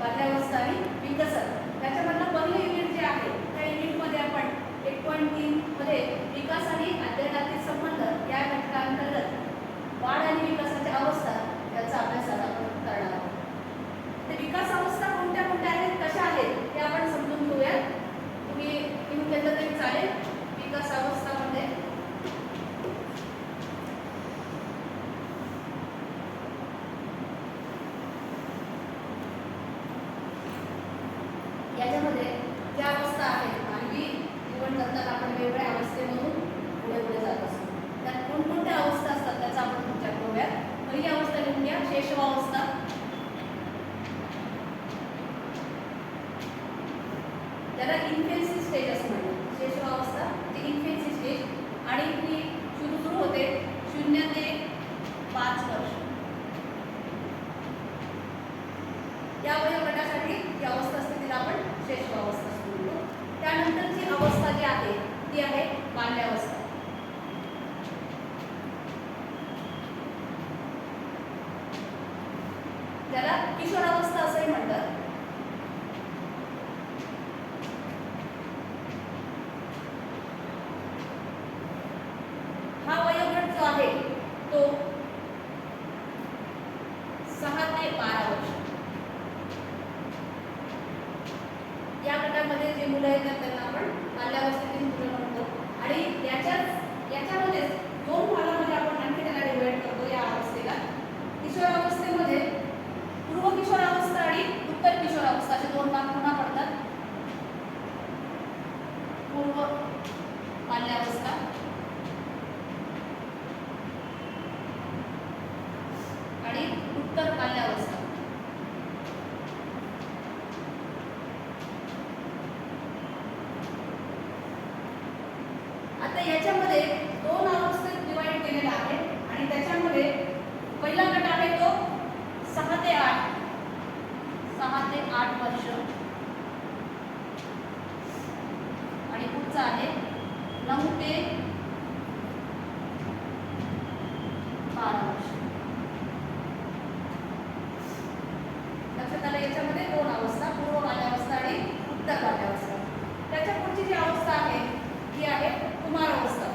बाल्यावस्था आणि विकसन. त्याच्यामधलं पहिलं युनिट जे आहे त्या युनिटमध्ये आपण 1.3 मध्ये विकास आणि अध्ययनातील संबंध या घटकांतर्गत वाढ आणि विकासाच्या अवस्था याचा अभ्यास आपण करणार आहोत. तर विकास अवस्था कोणत्या कोणत्या आहेत, कशा आहेत हे आपण समजून घेऊया. तुम्ही लिहून घेतलं तरी चालेल. विकास अवस्थामध्ये याच्यामध्ये ज्या अवस्था आहेत मानवी जीवन जगताना आपण वेगवेगळ्या अवस्थेमधून पुढे पुढे जात असतो. त्यात कोणकोणत्या अवस्था असतात त्याचा आपण विचार करूया. पहिली अवस्था लिहून घ्या, शैशवावस्था. त्याला इन्फेन्सी स्टेज असं म्हणतात. शैशवावस्था ती इन्फेन्सी स्टेज आणि ती सुरू होते 0 ते 5 वर्ष. या वयोगटासाठी जी अवस्था असते तिला आपण शैशवावस्था म्हणतो. त्यानंतरची अवस्था जी आहे ती आहे बाल्यावस्था. त्याला किशोरावस्था असंही म्हणतात. हा वयोगट जो आहे तो 6 ते 12 वर्ष. या गटामध्ये जे मुलं येतात त्यांना आपण बाल्यावस्थेतील मुलं म्हणतो. आणि याच्यामध्येच 2 भागामध्ये आपण आणखी त्याला डिवाइड करतो या अवस्थेला. किशोरावस्थेमध्ये पूर्व किशोरावस्था आणि उत्तर किशोरावस्था असे 2 भाग पुन्हा पडतात. पूर्व बाल्यावस्था आणि उत्तर बाल्यावस्था. आता याच्यामध्ये 2 अवस्थेत डिवाइड केलेला आहे आणि त्याच्यामध्ये पहिला गट आहे तो 6 ते 8 वर्ष आणि पुढचा आहे 9 ते 12 वर्ष. लक्षात आलं. याच्यामध्ये 2 अवस्था, पूर्व बाल्यावस्था आणि उत्तर बाल्यावस्था. त्याच्या पुढची जी अवस्था आहे ती आहे कुमारावस्था.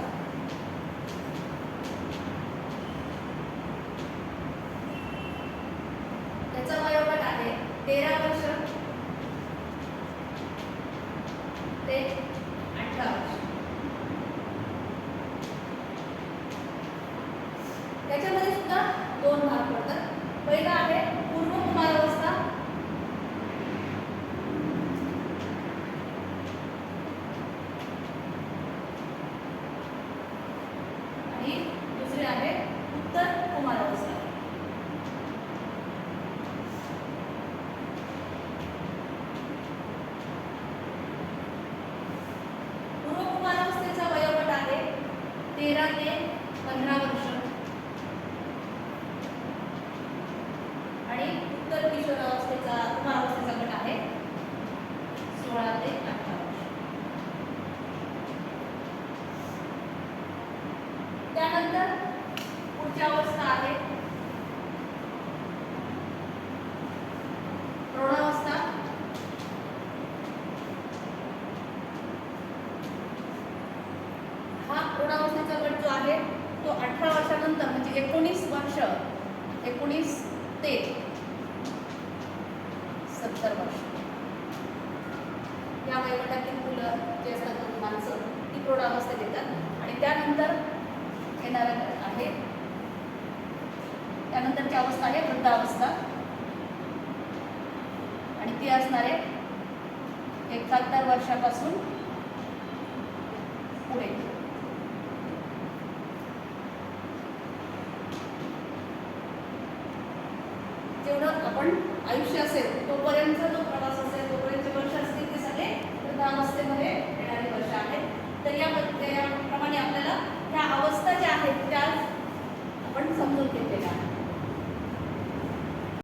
त्याचा वयोगट आहे 13 वर्ष ते 18 वर्ष. त्याच्यामध्ये सुद्धा 2 भाग पडतात. पहिला आहे पूर्व कुमारावस्था आणि दुसरे आहे उत्तर कुमारावस्था. पूर्व कुमारावस्थेचा वयोगट आहे 13 ते 15 वर्ष आणि उत्तर किशोरावस्थेचा कुमारावस्थेचा गट आहे 16 ते 18 वर्ष. त्यानंतर पुढची अवस्था आहे प्रौढावस्था. हा प्रौढावस्थेचा गट जो आहे तो 18 वर्षानंतर म्हणजे 19 वर्ष, 19 ते 70 वर्ष या वयोगटातील मुलं जे असतात माणसं ती प्रौढावस्थेत येतात. आणि त्यानंतर येणार आहे त्यानंतरची अवस्था आहे वृद्धावस्था आणि ती असणार आहे 71 वर्षापासून पुढे. जेवढं आपण आयुष्य असेल तोपर्यंत जो प्रवास